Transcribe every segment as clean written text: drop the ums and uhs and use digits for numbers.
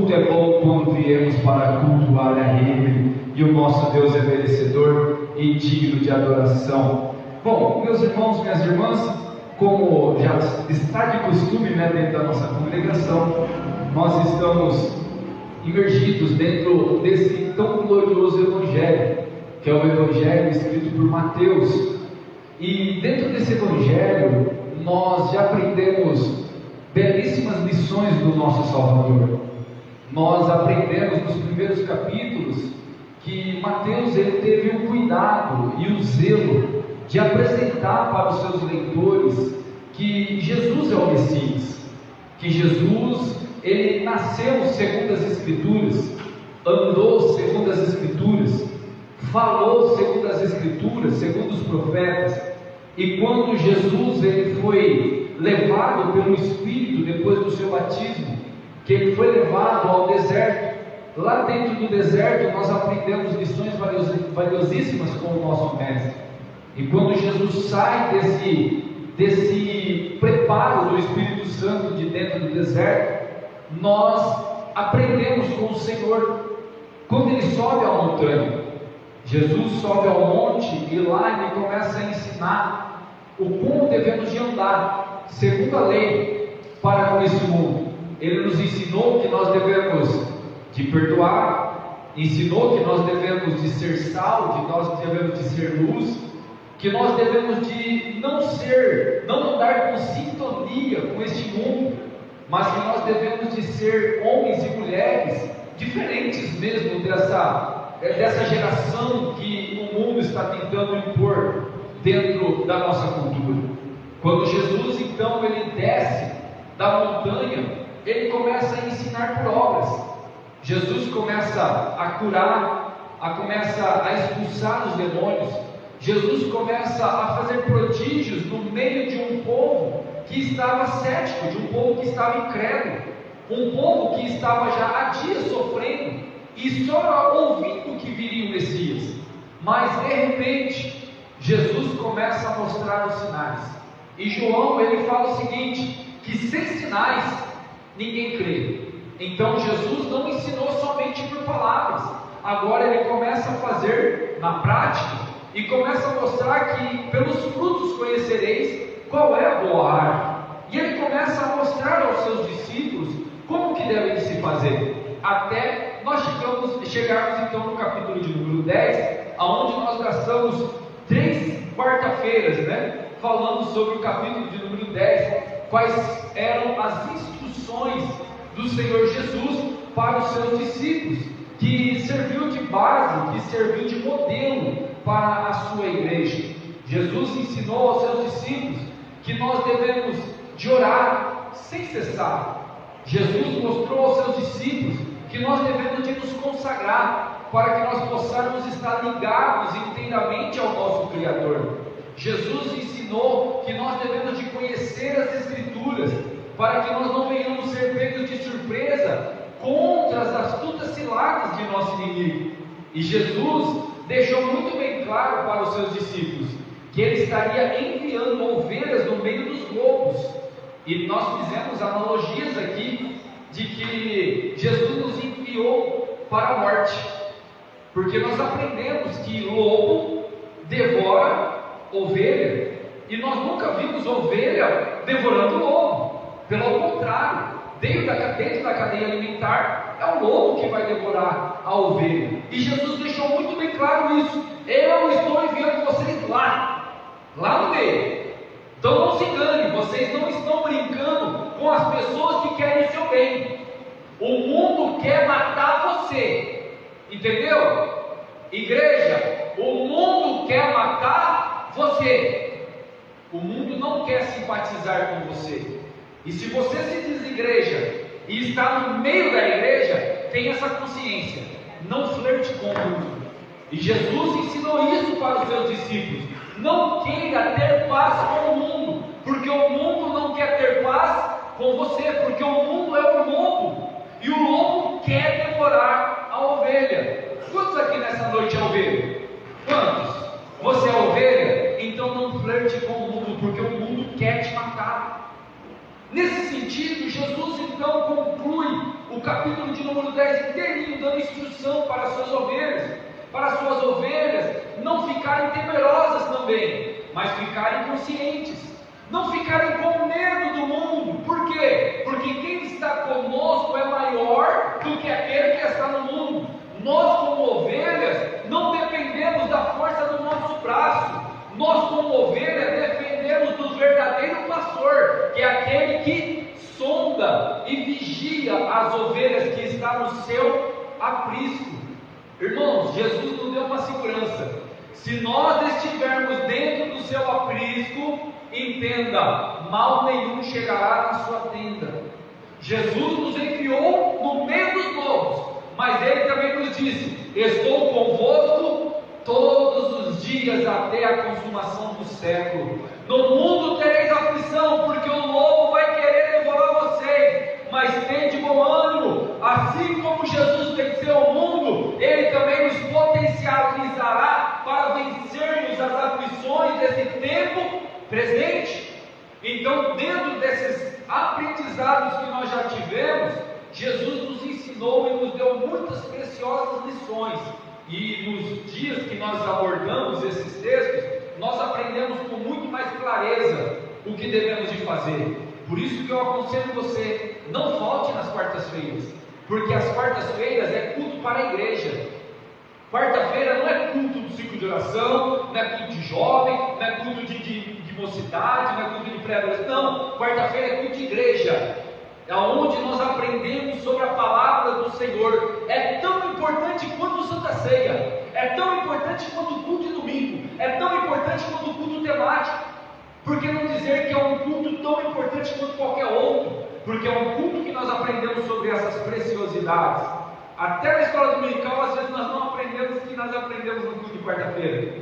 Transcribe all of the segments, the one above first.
Muito é bom quando viemos para cultuar a Ele, e o nosso Deus é merecedor e digno de adoração. Bom, meus irmãos, minhas irmãs, como já está de costume, dentro da nossa congregação, nós estamos imergidos dentro desse tão glorioso Evangelho, que é o Evangelho escrito por Mateus. E dentro desse Evangelho, nós já aprendemos belíssimas lições do nosso Salvador. Nós aprendemos nos primeiros capítulos que Mateus ele teve o cuidado e o zelo de apresentar para os seus leitores que Jesus é o Messias, que Jesus ele nasceu segundo as Escrituras, andou segundo as Escrituras, falou segundo as Escrituras, segundo os profetas. E quando Jesus ele foi levado pelo Espírito depois do seu batismo, que ele foi levado ao deserto, lá dentro do deserto nós aprendemos lições valiosíssimas com o nosso mestre. E quando Jesus sai desse preparo do Espírito Santo de dentro do deserto, nós aprendemos com o Senhor. Quando ele sobe à montanha, Jesus sobe ao monte e lá ele começa a ensinar o como devemos de andar segundo a lei para com esse mundo. Ele nos ensinou que nós devemos de perdoar, ensinou que nós devemos de ser sal, que nós devemos de ser luz, que nós devemos de não andar com sintonia com este mundo, mas que nós devemos de ser homens e mulheres diferentes mesmo dessa geração que o mundo está tentando impor dentro da nossa cultura. Quando Jesus então ele desce da montanha, ele começa a ensinar por obras. Jesus começa a curar, começa a expulsar os demônios. Jesus começa a fazer prodígios no meio de um povo que estava cético, de um povo que estava incrédulo, um povo que estava já há dias sofrendo e só ouvindo que viria o Messias. Mas de repente Jesus começa a mostrar os sinais. E João ele fala o seguinte, que sem sinais ninguém crê. Então Jesus não ensinou somente por palavras, agora ele começa a fazer na prática e começa a mostrar que pelos frutos conhecereis qual é a boa árvore. E ele começa a mostrar aos seus discípulos como que devem se fazer, até nós chegarmos então no capítulo de número 10, aonde nós gastamos 3 quarta-feiras, falando sobre o capítulo de número 10, quais eram as instruções do Senhor Jesus para os seus discípulos, que serviu de base, que serviu de modelo para a sua igreja. Jesus ensinou aos seus discípulos que nós devemos de orar sem cessar. Jesus mostrou aos seus discípulos que nós devemos de nos consagrar para que nós possamos estar ligados inteiramente ao nosso Criador. Jesus ensinou que nós devemos de conhecer as Escrituras para que nós não venhamos ser pegos de surpresa contra as astutas ciladas de nosso inimigo. E Jesus deixou muito bem claro para os seus discípulos que ele estaria enviando ovelhas no meio dos lobos. E nós fizemos analogias aqui de que Jesus nos enviou para a morte, porque nós aprendemos que lobo devora ovelha, e nós nunca vimos ovelha devorando lobo. Pelo contrário, dentro da cadeia alimentar, é o lobo que vai devorar a ovelha. E Jesus deixou muito bem claro isso. Eu estou enviando vocês lá no meio. Então não se engane, vocês não estão brincando com as pessoas que querem o seu bem. O mundo quer matar você, entendeu? Igreja, o mundo quer matar você. O mundo não quer simpatizar com você. E se você se diz igreja e está no meio da igreja, tenha essa consciência, não flerte com o mundo. E Jesus ensinou isso para os seus discípulos: não queira ter paz com o mundo, porque o mundo não quer ter paz com você, porque o mundo é o lobo, e o lobo quer devorar a ovelha. Quantos aqui nessa noite é ovelha? Quantos? Você é ovelha? Então não flerte com o mundo, porque o mundo quer te matar. Nesse sentido, Jesus então conclui o o capítulo de número 10 inteirinho, dando instrução para as suas ovelhas não ficarem temerosas também, mas ficarem conscientes, não ficarem com medo do mundo. Por quê? Porque quem está conosco é maior do que aquele que está no mundo. Nós, como ovelhas, não dependemos da força do nosso braço. Nós, como ovelhas, dependemos do verdadeiro pastor, que é aquele que sonda e vigia as ovelhas que estão no seu aprisco. Irmãos, Jesus nos deu uma segurança. Se nós estivermos dentro do seu aprisco, entenda, mal nenhum chegará na sua tenda. Jesus nos enviou no meio dos lobos, mas Ele também nos disse: estou convosco todos os dias até a consumação do século. No mundo tereis aflição, porque o lobo vai querer devorar vocês, mas tende bom ânimo. Assim como Jesus venceu o mundo, Ele também nos potencializará para vencermos as aflições desse tempo presente. Então, dentro desses aprendizados que nós já tivemos, Jesus nos ensinou e nos deu muitas preciosas lições. E nos dias que nós abordamos esses textos, nós aprendemos com muito mais clareza o que devemos de fazer. Por isso que eu aconselho você, não falte nas quartas-feiras, porque as quartas-feiras é culto para a igreja. Quarta-feira não é culto do ciclo de oração, não é culto de jovem, não é culto de mocidade, não é culto de pré-adolescente. Não, quarta-feira é culto de igreja, é onde nós aprendemos sobre a palavra do Senhor. É tão importante quanto Santa Ceia, é tão importante quanto o culto de domingo, é tão importante quanto o culto temático. Por que não dizer que é um culto tão importante quanto qualquer outro? Porque é um culto que nós aprendemos sobre essas preciosidades. Até na escola dominical, às vezes nós não aprendemos o que nós aprendemos no culto de quarta-feira.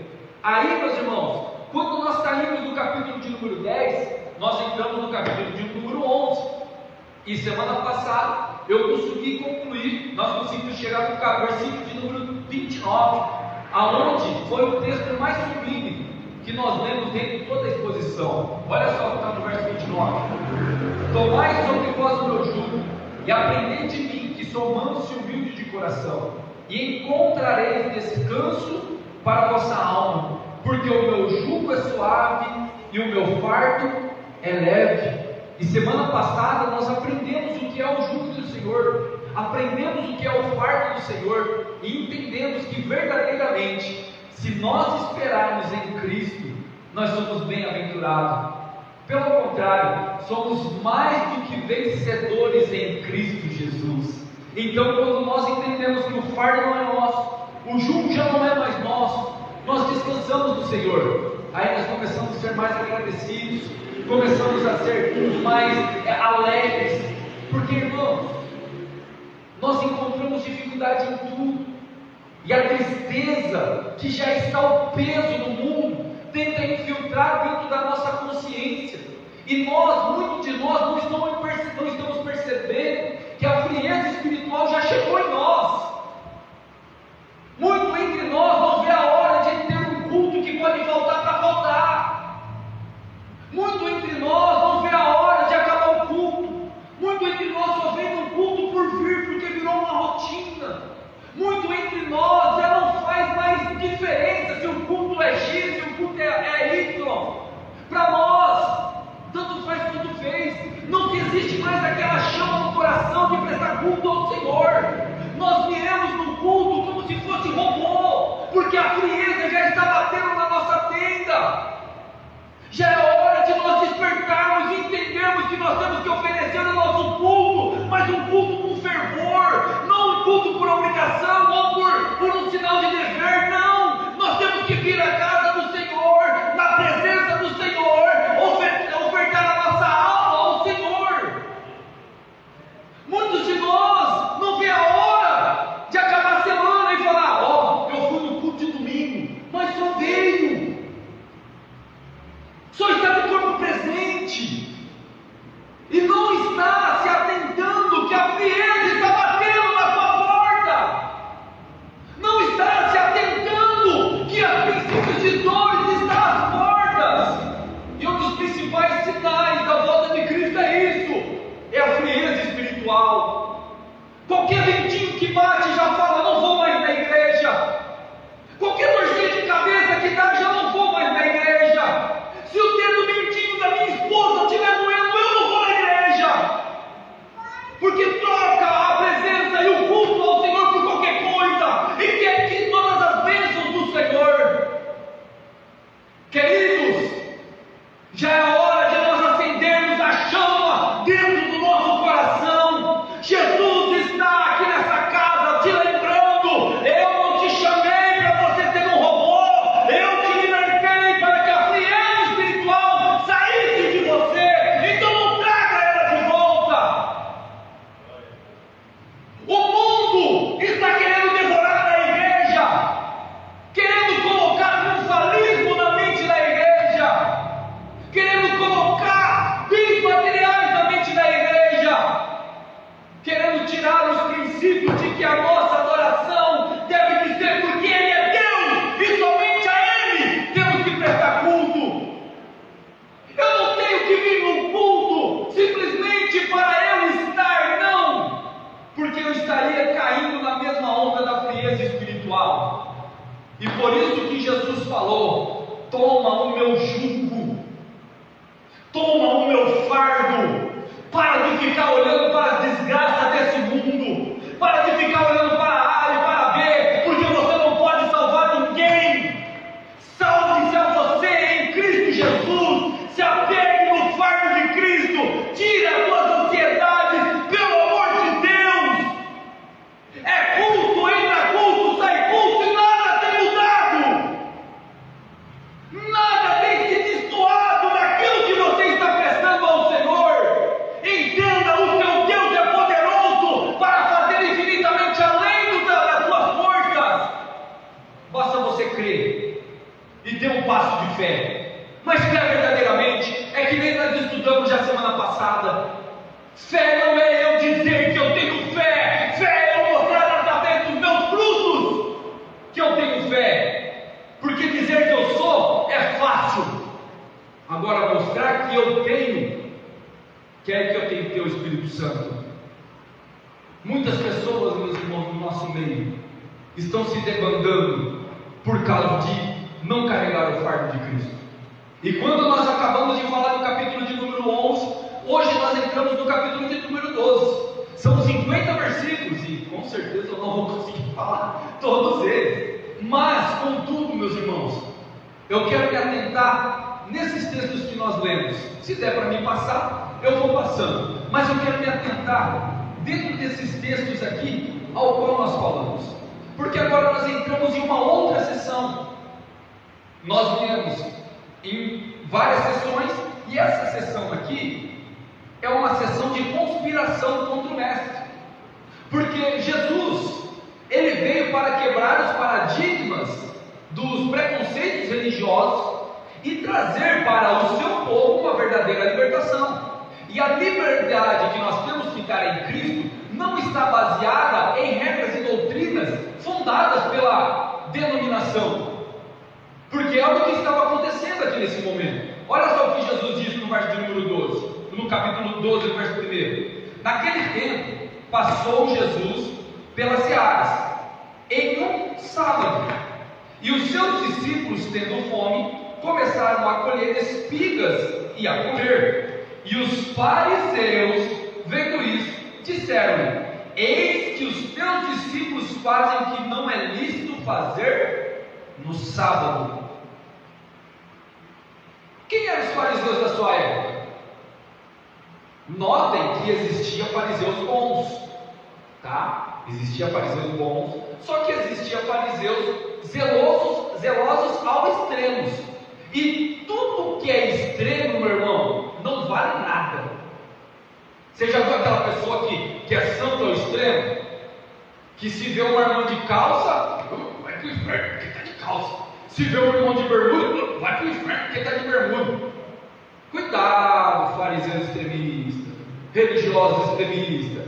Aí, meus irmãos, quando nós saímos do capítulo de número 10, nós entramos no capítulo de número 11. E semana passada eu consegui concluir, nós conseguimos chegar no versículo de número 29, aonde foi o texto mais sublime que nós lemos dentro de toda a exposição. Olha só o que está no verso 29: tomai sobre vós o meu jugo, e aprendei de mim, que sou manso e humilde de coração, e encontrareis descanso para a vossa alma, porque o meu jugo é suave e o meu fardo é leve. E semana passada nós aprendemos o que é o jugo do Senhor, aprendemos o que é o fardo do Senhor, e entendemos que verdadeiramente, se nós esperarmos em Cristo, nós somos bem-aventurados. Pelo contrário, somos mais do que vencedores em Cristo Jesus. Então, quando nós entendemos que o fardo não é nosso, o jugo já não é mais nosso, nós descansamos no Senhor. Aí nós começamos a ser mais agradecidos, começamos a ser mais alegres, porque, irmãos, nós encontramos dificuldade em tudo, e a tristeza que já está o peso no mundo tenta infiltrar dentro da nossa consciência, e muitos de nós não estamos percebendo que a frieza espiritual já chegou em nós. Muito entre nós não vê a hora de ter um culto que pode faltar para faltar. Muito entre nós não vê a hora de acabar o culto. Muito entre nós só vem no culto por vir, porque virou uma rotina. Muito entre nós já não faz mais diferença se o culto é X, se o culto é Y. Para nós, tanto faz quanto fez. Não existe mais princípio de que a nossa adoração deve dizer porque Ele é Deus e somente a Ele temos que prestar culto. Eu não tenho que vir num culto simplesmente para eu estar, não, porque eu estaria caindo na mesma onda da frieza espiritual. E por isso que Jesus falou: toma o meu jugo, toma o meu fardo. Para de ficar olhando para as desgraças desse mundo, para de ficar olhando para A e para B, porque você não pode salvar ninguém. Salve-se a você em Cristo Jesus, se apegue no fardo de Cristo, tire as suas ansiedades, pelo amor de Deus. É culto, entra culto, sai culto e nada tem mudado, nada tem se destoado daquilo que você está prestando ao Senhor. Entenda, o seu Deus é poderoso para fazer infinitamente além das suas forças. Basta você crer e ter um passo de fé. Mas fé verdadeiramente é que nem nós estudamos já semana passada. Fé não é eu dizer que eu tenho fé. Fé é eu mostrar através dos meus frutos que eu tenho fé. Porque dizer que eu sou é fácil. Agora mostrar que eu tenho, quer que eu tenha que ter o Espírito Santo. Muitas pessoas, meus irmãos, no nosso meio estão se debandando por causa de não carregar o fardo de Cristo. E quando nós acabamos de falar do capítulo de número 11, hoje nós entramos no capítulo de número 12. São 50 versículos e com certeza eu não vou conseguir falar todos eles. Mas, contudo, meus irmãos, eu quero me atentar nesses textos que nós lemos. Se der para me passar, eu vou passando, mas eu quero me atentar dentro desses textos aqui ao qual nós falamos, porque agora nós entramos em uma outra sessão. Nós viemos em várias sessões e essa sessão aqui é uma sessão de conspiração contra o Mestre, porque Jesus, Ele veio para quebrar os paradigmas dos preconceitos religiosos e trazer para o seu povo uma verdadeira libertação. E a liberdade que nós temos que dar em Cristo não está baseada em regras e doutrinas fundadas pela denominação, porque é o que estava acontecendo aqui nesse momento. Olha só o que Jesus disse no verso de número 12, no capítulo 12, verso 1. Naquele tempo, passou Jesus pelas searas, em um sábado, e os seus discípulos, tendo fome, começaram a colher espigas e a comer. E os fariseus, vendo isso, disseram-lhe: eis que os teus discípulos fazem o que não é lícito fazer no sábado. Quem eram os fariseus da sua época? Notem que existiam fariseus bons, tá? Existiam fariseus bons, só que existiam fariseus zelosos ao extremos. E tudo que é extremo, meu irmão, não vale nada. Você já viu aquela pessoa que é santo ao extremo? Que se vê uma irmã de calça, vai para o inferno porque está de calça. Se vê um irmão de bermuda, vai para o inferno porque está de bermuda. Cuidado, fariseu extremista, religioso extremista.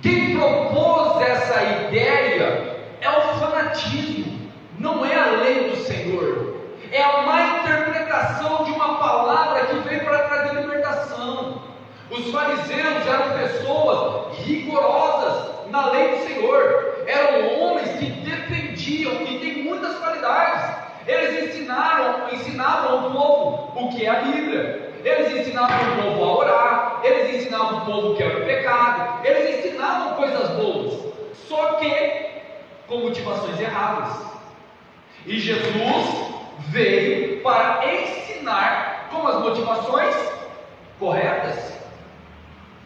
Quem propôs essa ideia é o fanatismo, não é a lei do Senhor. É a má interpretação de uma palavra que veio para trazer libertação. Os fariseus eram pessoas rigorosas na lei do Senhor, eram homens que defendiam, que têm muitas qualidades. Eles ensinavam ao povo o que é a Bíblia, eles ensinavam o povo a orar, eles ensinavam o povo o que era o pecado, eles ensinavam coisas boas, só que com motivações erradas. E Jesus veio para ensinar com as motivações corretas.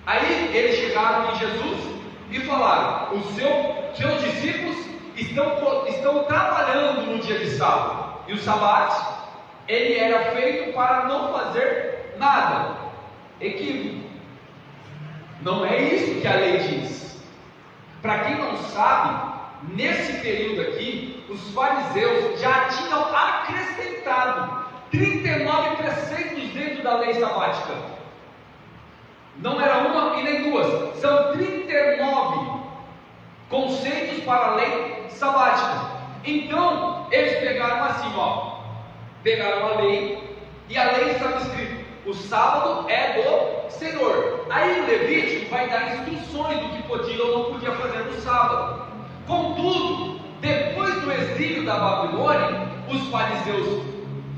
Aí eles chegaram em Jesus e falaram: os seus discípulos estão trabalhando no dia de sábado, e o sabate ele era feito para não fazer nada. Equívoco. Não é isso que a lei diz. Para quem não sabe, nesse período aqui, os fariseus já tinham acrescentado 39 preceitos dentro da lei sabática. Não era uma e nem duas, são 39 conceitos para a lei sabática. Então, eles pegaram assim, pegaram a lei, e a lei estava escrito: o sábado é do Senhor. Aí o Levítico vai dar instruções do que podia ou não podia fazer no sábado. Contudo, depois do exílio da Babilônia, os fariseus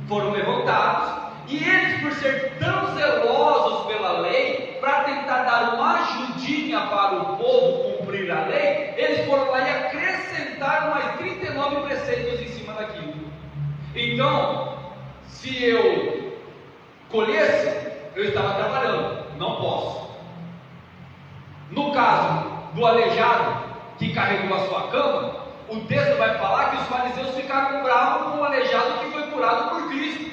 foram levantados, e eles, por ser tão zelosos pela lei, para tentar dar uma ajudinha para o povo cumprir a lei, eles foram lá e acrescentaram mais 39 preceitos em cima daquilo. Então, se eu colhesse, eu estava trabalhando, não posso. No caso do aleijado que carregou a sua cama, o texto vai falar que os fariseus ficaram bravos com o aleijado que foi curado por Cristo.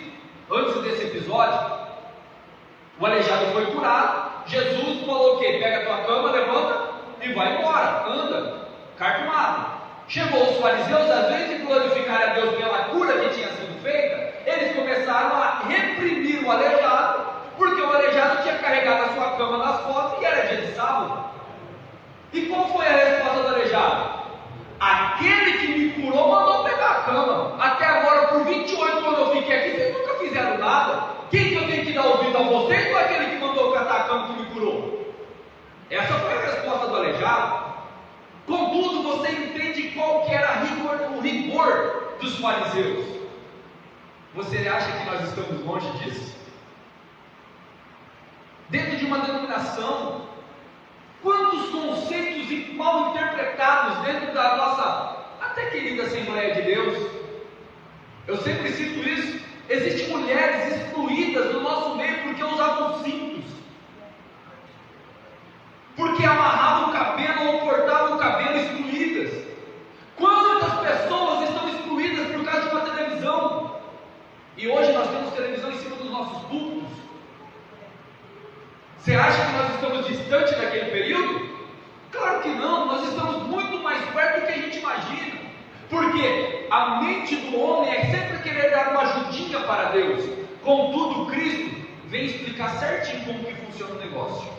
Antes desse episódio, o aleijado foi curado, Jesus falou o quê? Pega a tua cama, levanta e vai embora, anda, cartomado. Chegou os fariseus, às vezes de glorificar a Deus pela cura que tinha sido feita, eles começaram a reprimir o aleijado, porque o aleijado tinha carregado a sua cama nas costas e era dia de sábado. E qual foi a resposta do aleijado? Aquele que me curou mandou pegar a cama. Até agora, por 28 anos eu fiquei aqui, vocês nunca fizeram nada. Quem que eu tenho que dar ouvido a vocês ou aquele que mandou catar a cama que me curou? Essa foi a resposta do aleijado. Contudo, você entende qual que era o rigor dos fariseus. Você acha que nós estamos longe disso? Dentro de uma denominação, quantos conceitos mal interpretados dentro da nossa até querida Assembleia de Deus. Eu sempre cito isso. Existem mulheres excluídas do nosso meio porque usavam cintos, porque amarravam o cabelo ou cortavam o cabelo, excluídas. Quantas pessoas estão excluídas por causa de uma televisão? E hoje nós temos televisão em cima dos nossos púlpitos. Você acha que nós estamos distante daquele período? Claro que não, nós estamos muito mais perto do que a gente imagina. Porque a mente do homem é sempre querer dar uma ajudinha para Deus. Contudo, Cristo vem explicar certinho como que funciona o negócio.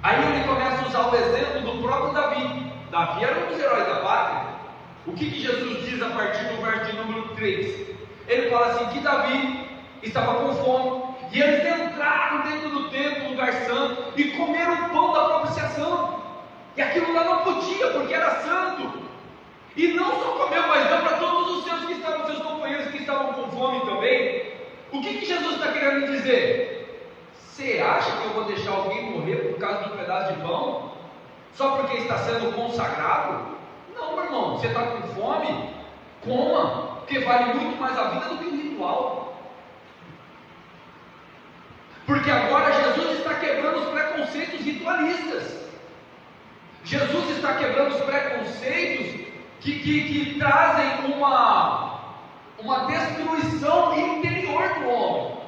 Aí ele começa a usar o exemplo do próprio Davi. Davi era um dos heróis da pátria. O que Jesus diz a partir do verso de número 3? Ele fala assim, que Davi estava com fome, e eles entraram dentro do templo, lugar santo, e comeram o pão da propiciação. E aquilo lá não podia, porque era santo. E não só comeu, mas deu para todos os seus que estavam, seus companheiros que estavam com fome também. O que Jesus está querendo dizer? Você acha que eu vou deixar alguém morrer por causa de um pedaço de pão? Só porque está sendo consagrado? Não, meu irmão, você está com fome? Coma, porque vale muito mais a vida do que o ritual. Porque agora Jesus está quebrando os preconceitos ritualistas. Jesus está quebrando os preconceitos que trazem uma destruição interior do homem.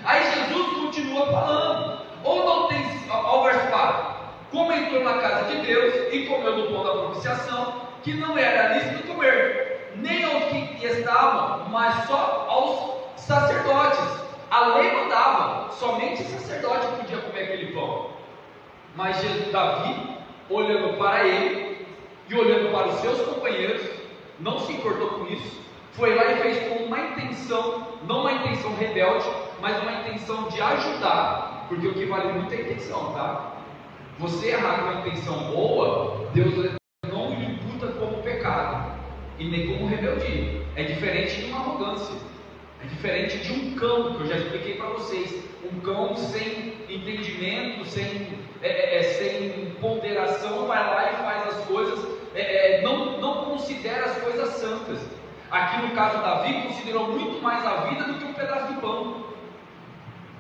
Aí Jesus continua falando, ou não tem, ao verso 4, como entrou na casa de Deus e comeu do pão da propiciação, que não era lícito comer, nem aos que estavam, mas só aos sacerdotes. A lei mandava, somente o sacerdote podia comer aquele pão. Mas Davi, olhando para ele e olhando para os seus companheiros, não se importou com isso, foi lá e fez com uma intenção, não uma intenção rebelde, mas uma intenção de ajudar, porque o que vale muito é a intenção, tá? Você errar com uma intenção boa, Deus não lhe imputa como pecado, e nem como rebeldia. É diferente de uma arrogância, é diferente de um cão, que eu já expliquei para vocês. Um cão sem entendimento, sem ponderação, vai lá e faz as coisas, não considera as coisas santas. Aqui no caso Davi considerou muito mais a vida do que um pedaço de pão,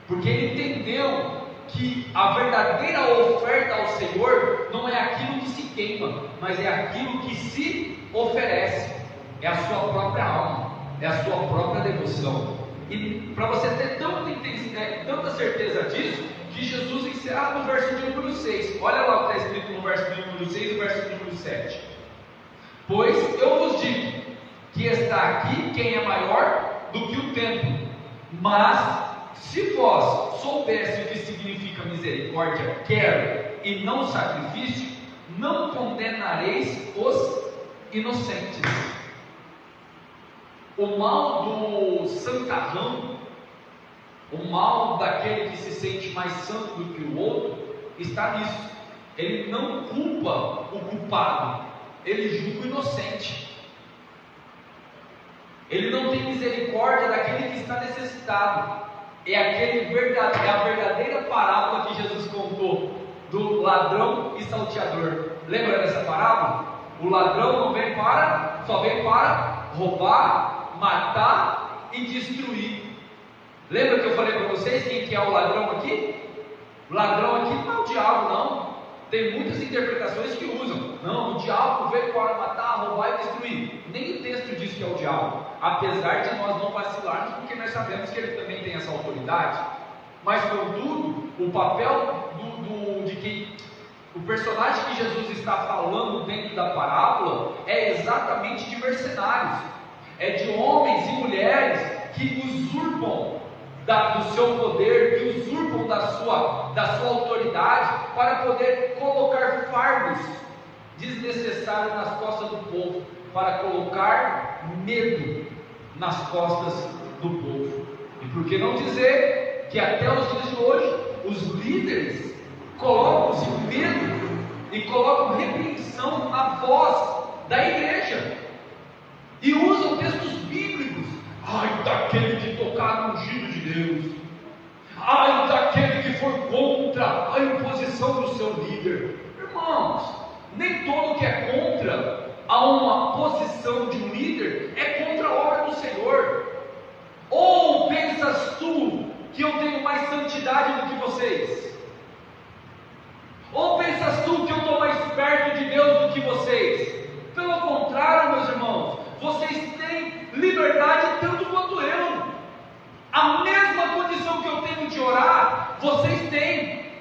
porque ele entendeu que a verdadeira oferta ao Senhor não é aquilo que se queima, mas é aquilo que se oferece, é a sua própria alma, é a sua própria devoção. E para você ter tanta certeza disso, que Jesus encerra no verso de número 6. Olha lá o que está escrito no verso de número 6 e o verso de número 7. Pois eu vos digo que está aqui quem é maior do que o templo. Mas se vós soubesse o que significa misericórdia, quero, e não sacrifício, não condenareis os inocentes. O mal do santarrão, o mal daquele que se sente mais santo do que o outro, está nisso. Ele não culpa o culpado, ele julga o inocente. Ele não tem misericórdia daquele que está necessitado. É a verdadeira parábola que Jesus contou do ladrão e salteador. Lembra dessa parábola? O ladrão só vem para roubar, matar e destruir. Lembra que eu falei para vocês quem que é o ladrão aqui? O ladrão aqui não é o diabo, não. Tem muitas interpretações que usam. Não, o diabo veio para matar, roubar e destruir. Nem o texto diz que é o diabo. Apesar de nós não vacilarmos, porque nós sabemos que ele também tem essa autoridade. Mas, contudo, o papel o personagem que Jesus está falando dentro da parábola é exatamente de mercenários. É de homens e mulheres que usurpam do seu poder, que usurpam da sua autoridade para poder colocar fardos desnecessários nas costas do povo, para colocar medo nas costas do povo. E por que não dizer que até os dias de hoje os líderes colocam-se medo e colocam repreensão na voz da igreja e usam textos bíblicos. Ai daquele que tocar no ungido de Deus, ai daquele que for contra a imposição do seu líder. Irmãos, nem todo que é contra a uma posição de um líder é contra a obra do Senhor. Ou pensas tu que eu tenho mais santidade do que vocês? Ou pensas tu que eu estou mais perto de Deus do que vocês? Pelo contrário, meus irmãos, vocês têm liberdade tanto quanto eu. A mesma condição que eu tenho de orar, vocês têm.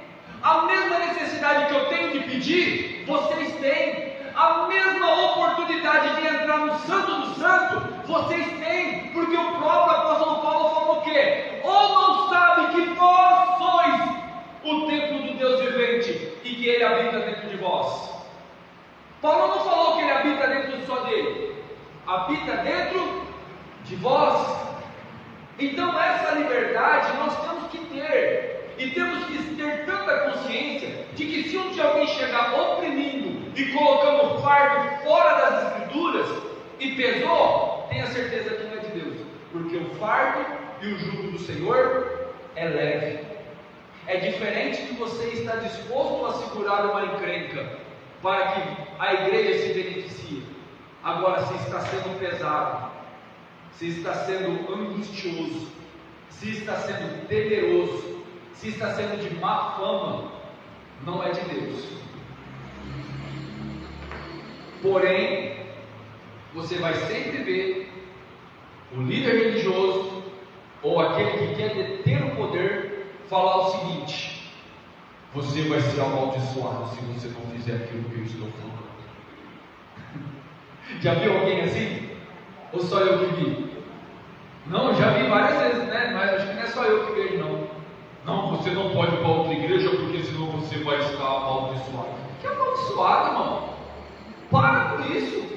A mesma necessidade que eu tenho de pedir, vocês têm. A mesma oportunidade de entrar no Santo do Santo, vocês têm. Porque o próprio apóstolo Paulo falou o quê? Ou não sabe que vós sois o templo do Deus vivente e que Ele habita dentro de vós? Paulo não falou que Ele habita dentro só dele, habita dentro de vós. Então essa liberdade nós temos que ter, e temos que ter tanta consciência de que se um dia alguém chegar oprimindo e colocando o fardo fora das escrituras e pesou, tenha certeza que não é de Deus, porque o fardo e o jugo do Senhor é leve. É diferente de você estar disposto a segurar uma encrenca para que a igreja se beneficie. Agora, se está sendo pesado, se está sendo angustioso, se está sendo temeroso, se está sendo de má fama, não é de Deus. Porém, você vai sempre ver o líder religioso ou aquele que quer deter o poder falar o seguinte: você vai ser amaldiçoado se você não fizer aquilo que eu estou falando. Já viu alguém assim? Ou só eu que vi? Não, já vi várias vezes, né? Mas acho que não é só eu que vejo, não. Não, você não pode ir para outra igreja porque senão você vai estar amaldiçoado. Que amaldiçoado, irmão? Para com isso.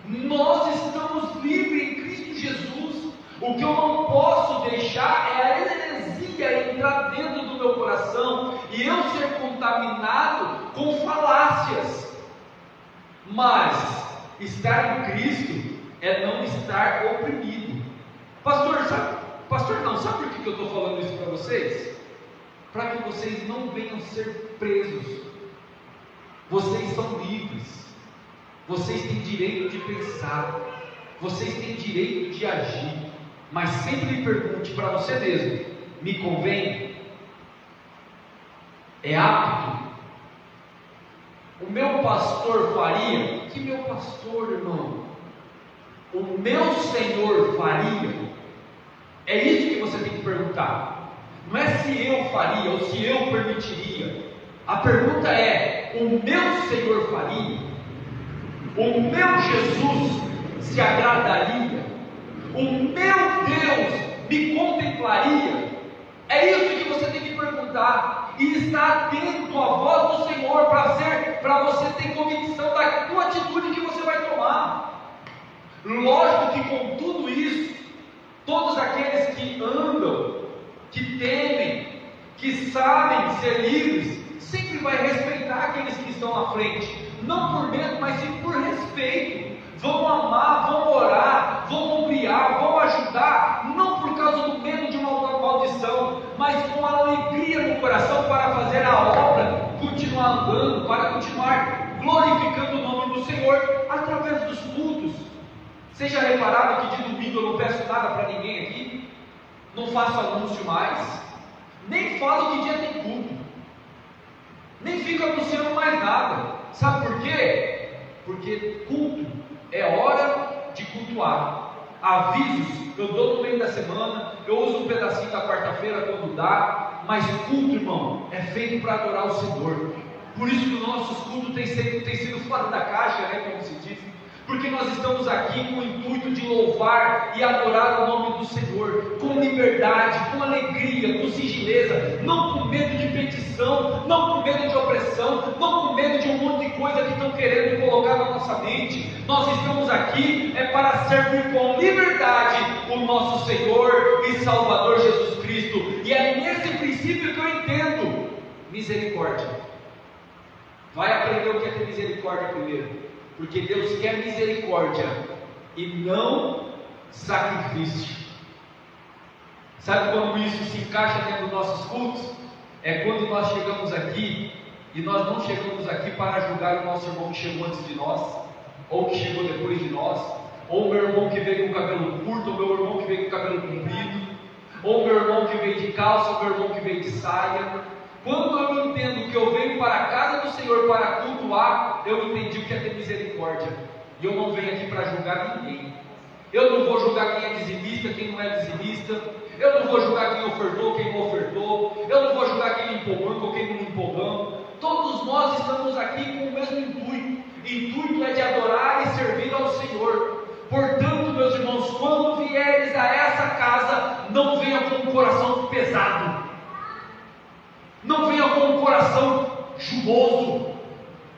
Nós estamos livres em Cristo Jesus. O que eu não posso deixar é a heresia entrar dentro do meu coração e eu ser contaminado com falácias. Mas estar em Cristo é não estar oprimido. Sabe por que eu estou falando isso para vocês? Para que vocês não venham ser presos. Vocês são livres. Vocês têm direito de pensar. Vocês têm direito de agir. Mas sempre pergunte para você mesmo: me convém? É apto? O meu pastor faria? Que meu pastor, irmão? O meu Senhor faria? É isso que você tem que perguntar. Não é se eu faria ou se eu permitiria. A pergunta é: o meu Senhor faria? O meu Jesus se agradaria? O meu Deus me contemplaria? É isso que você tem que perguntar. e está atento à voz do Senhor para você ter convicção da tua atitude que você vai tomar. Lógico que com tudo isso, todos aqueles que andam, que temem, que sabem ser livres, sempre vai respeitar aqueles que estão à frente, não por medo, mas sim por respeito. Vão amar, vão orar, vão obriar, vão ajudar, não por causa do medo de uma maldição, mas com alegria no coração para fazer a obra, continuar andando, para continuar glorificando o nome do Senhor através dos cultos. Vocês já repararam que de domingo eu não peço nada para ninguém aqui? Não faço anúncio mais, nem falo que dia tem culto, nem fico anunciando mais nada. Sabe por quê? Porque culto é hora de cultuar. Avisos eu dou no meio da semana, eu uso um pedacinho da quarta-feira quando dá, mas culto, irmão, é feito para adorar o Senhor. Por isso que os nossos cultos têm sido fora da caixa, né, como se diz, porque nós estamos aqui com o intuito de louvar e adorar o nome do Senhor, com liberdade, com alegria, com sigileza, não com medo de petição, não com medo de opressão, não com medo de um monte de coisa que estão querendo colocar na nossa mente. Nós estamos aqui para servir com liberdade o nosso Senhor e Salvador Jesus Cristo, e é nesse princípio que eu entendo misericórdia. Vai aprender o que é ter misericórdia primeiro, porque Deus quer misericórdia e não sacrifício. Sabe como isso se encaixa dentro dos nossos cultos? É quando nós chegamos aqui, e nós não chegamos aqui para julgar o nosso irmão que chegou antes de nós, ou que chegou depois de nós, ou o meu irmão que veio com o cabelo curto, ou meu irmão que veio com o cabelo comprido, ou meu irmão que veio de calça, ou meu irmão que veio de saia. Quando eu entendo que eu venho para a casa do Senhor para cultuar, eu entendi o que é ter misericórdia. E eu não venho aqui para julgar ninguém. Eu não vou julgar quem é dizimista, quem não é dizimista. Eu não vou julgar quem ofertou, quem não ofertou. Eu não vou julgar quem limpou banco ou quem não limpou banco. Todos nós estamos aqui com o mesmo intuito. O intuito é de adorar e servir ao Senhor. Portanto, meus irmãos, quando vieres a essa casa, não venha com o coração pesado. Não venha com um coração juboso,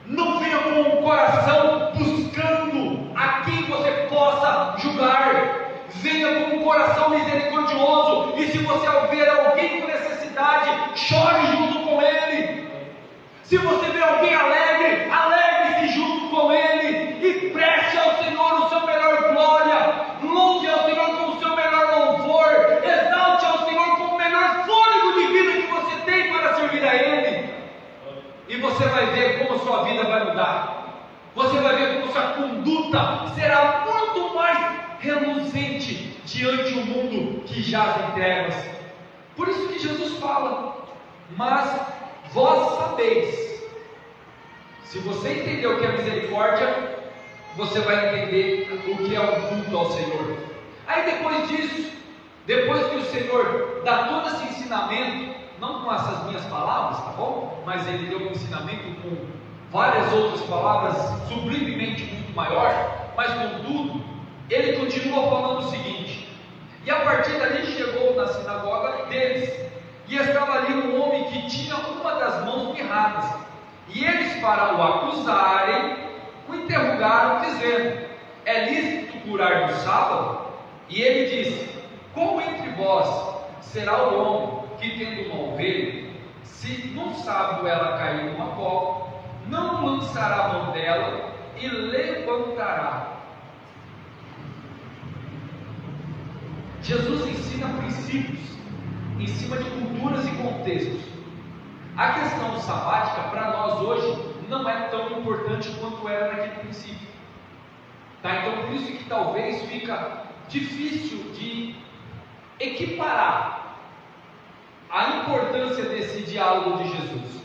não venha com um coração buscando a quem você possa julgar. Venha com um coração misericordioso, e se você ver alguém com necessidade, chore junto com ele. Se você vê alguém alegre, alegre-se junto com ele, e preste ao Senhor o seu melhor glória, louve ao Senhor com o seu melhor louvor, exalte ao Senhor com o melhor fôlego de vida que você tem para servir a Ele, e você vai ver como a sua vida vai mudar. Você vai ver como sua conduta será muito mais reluzente diante do mundo que jaz em trevas. Por isso que Jesus fala: mas vós sabeis. Se você entender o que é misericórdia, você vai entender o que é o culto ao Senhor. Aí depois disso, depois que o Senhor dá todo esse ensinamento, não com essas minhas palavras, tá bom? Mas Ele deu um ensinamento com várias outras palavras, sublimemente muito maior, mas contudo, Ele continua falando o seguinte: e a partir dali chegou na sinagoga deles, e estava ali um homem que tinha uma das mãos mirradas, e eles, para o acusarem, o interrogaram, dizendo: é lícito curar no sábado? E ele disse: como entre vós será o homem que, tendo uma ovelha, se no sábado ela cair numa cova, não lançará a mão dela e levantará? Jesus ensina princípios em cima de culturas e contextos. A questão sabática para nós hoje não é tão importante quanto era naquele princípio, tá? Então por isso que talvez fica difícil de equiparar a importância desse diálogo de Jesus.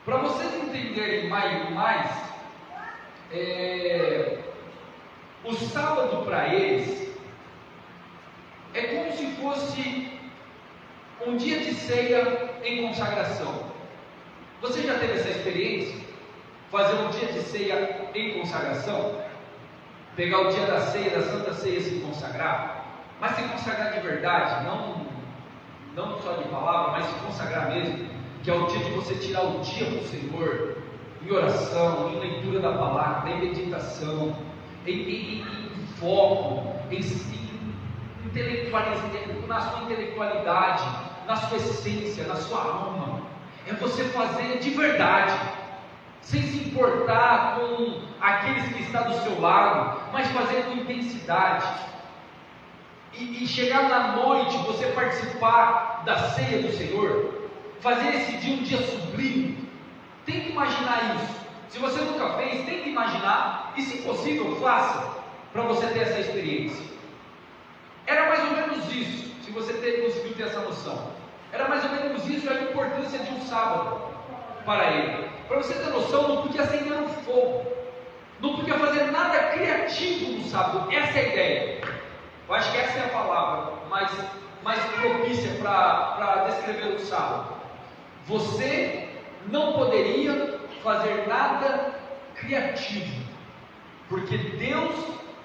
Para vocês entenderem mais, o sábado para eles é como se fosse um dia de ceia em consagração. Você já teve essa experiência? Fazer um dia de ceia em consagração? Pegar o dia da ceia, da Santa Ceia, e se consagrar? Mas se consagrar de verdade, não só de palavra, mas se consagrar mesmo. que é o dia de você tirar o dia para o Senhor, em oração, em leitura da palavra, em meditação, em foco, na sua intelectualidade, na sua essência, na sua alma. É você fazer de verdade, sem se importar com aqueles que estão do seu lado, mas fazer com intensidade. E chegar na noite, você participar da ceia do Senhor, fazer esse dia um dia sublime. Tem que imaginar isso. Se você nunca fez, tem que imaginar, e se possível, faça, para você ter essa experiência. Era mais ou menos isso, se você conseguiu ter essa noção. Era mais ou menos isso a importância de um sábado para ele. Para você ter noção, não podia acender um fogo, não podia fazer nada criativo no sábado. Essa é a ideia. Eu acho que essa é a palavra mais propícia para descrever o sábado. Você não poderia fazer nada criativo, porque Deus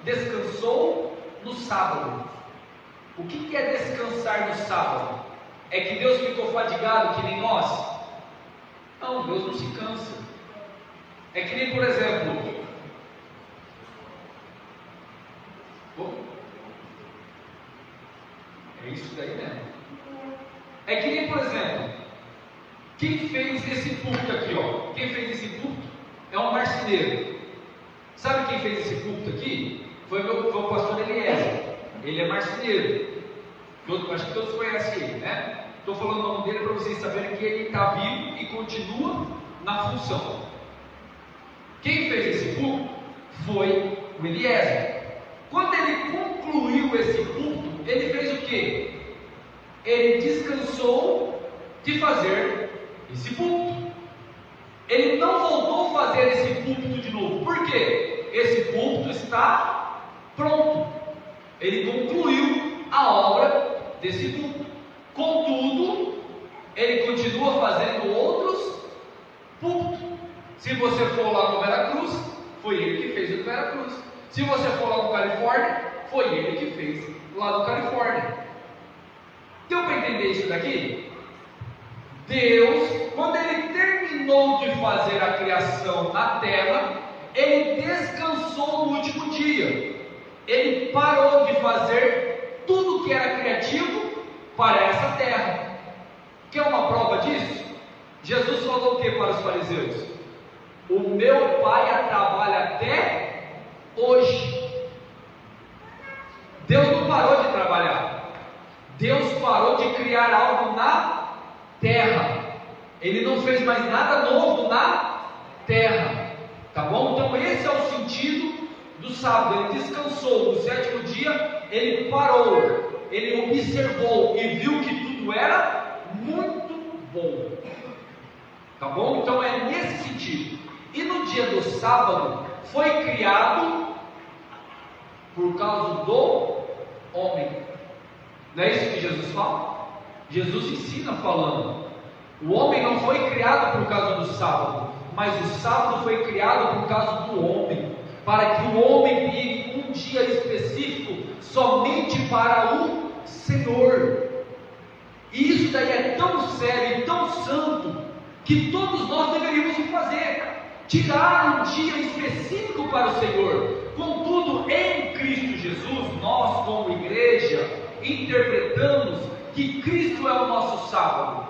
descansou no sábado. O que é descansar no sábado? É que Deus ficou fadigado que nem nós? Não, Deus não se cansa. É que nem, por exemplo, é isso daí mesmo. É que nem, por exemplo, quem fez esse púlpito aqui, ó? Quem fez esse púlpito é um marceneiro. Sabe quem fez esse púlpito aqui? Foi o pastor Eliezer. Ele é marceneiro. Acho que todos conhecem ele, né? Estou falando o nome dele para vocês saberem que ele está vivo e continua na função. Quem fez esse púlpito foi o Eliezer. Quando ele concluiu esse púlpito, ele fez o quê? Ele descansou de fazer esse púlpito. Ele não voltou a fazer esse púlpito de novo. Por quê? Esse púlpito está pronto. Ele concluiu a obra desse púlpito. Contudo, ele continua fazendo outros púlpitos. Se você for lá no Veracruz, foi ele que fez o Veracruz. Se você for lá no Califórnia, foi ele que fez lá no Califórnia. Deu para entender isso daqui? Deus, quando ele terminou de fazer a criação na terra, ele descansou no último dia. Ele parou de fazer tudo que era criativo para essa terra. Quer uma prova disso? Jesus falou o que para os fariseus? O meu Pai trabalha até hoje. Deus não parou de trabalhar. Deus parou de criar algo na terra. Ele não fez mais nada novo na terra. Tá bom? Então esse é o sentido do sábado. Ele descansou. No sétimo dia ele parou. Ele observou e viu que tudo era muito bom. Tá bom? Então é nesse sentido. E no dia do sábado foi criado por causa do homem. Não é isso que Jesus fala? Jesus ensina falando: o homem não foi criado por causa do sábado, mas o sábado foi criado por causa do homem, para que o homem tenha um dia específico somente para o Senhor. E isso daí é tão sério e tão santo que todos nós deveríamos fazer, tirar um dia específico para o Senhor. Contudo, em Cristo Jesus, nós como igreja interpretamos que Cristo é o nosso sábado.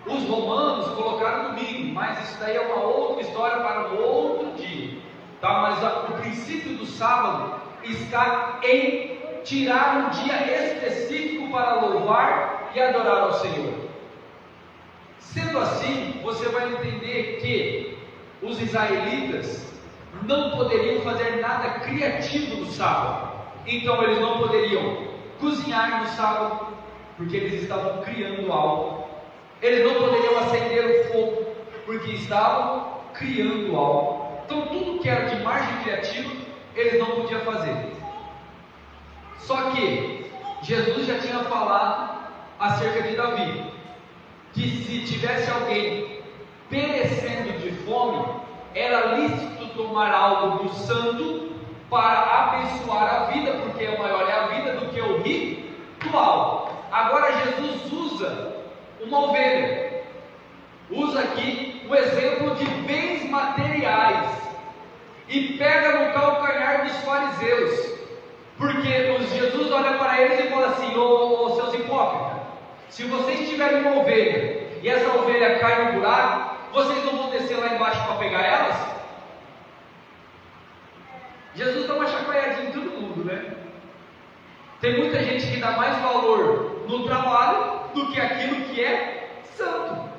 Os romanos colocaram domingo, mas isso daí é uma outra história para um outro dia, tá? Mas o princípio do sábado está em tirar um dia específico para louvar e adorar ao Senhor. Sendo assim, você vai entender que os israelitas não poderiam fazer nada criativo no sábado. Então eles não poderiam cozinhar no sábado, porque eles estavam criando algo. Eles não poderiam acender o fogo, porque estavam criando algo. Então tudo que era de margem criativa, eles não podiam fazer. Só que Jesus já tinha falado acerca de Davi, que se tivesse alguém perecendo de fome, era lícito tomar algo do santo para abençoar a vida, porque maior é a vida do que o ritual. Agora Jesus usa uma ovelha, usa aqui o exemplo de bens materiais e pega no calcanhar dos fariseus, porque Jesus olha para eles e fala assim: ô seus hipócritas, se vocês tiverem uma ovelha e essa ovelha cai no buraco, vocês não vão descer lá embaixo para pegar elas? Jesus dá uma chacoalhadinha em todo mundo, né? Tem muita gente que dá mais valor no trabalho do que aquilo que é santo.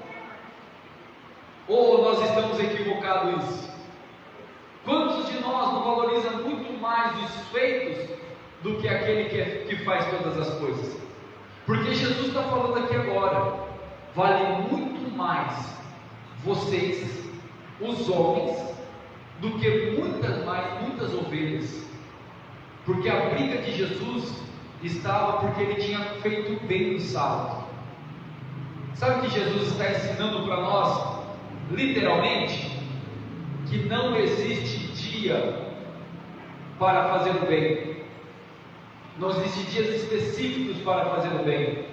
Ou nós estamos equivocados? Quantos de nós não valorizam muito mais os feitos do que aquele que faz todas as coisas? Porque Jesus está falando aqui agora, vale muito mais vocês, os homens, do que muitas ovelhas. Porque a briga de Jesus estava porque ele tinha feito bem no sábado. Sabe o que Jesus está ensinando para nós, literalmente? Que não existe dia para fazer o bem. Não existem dias específicos para fazer o bem.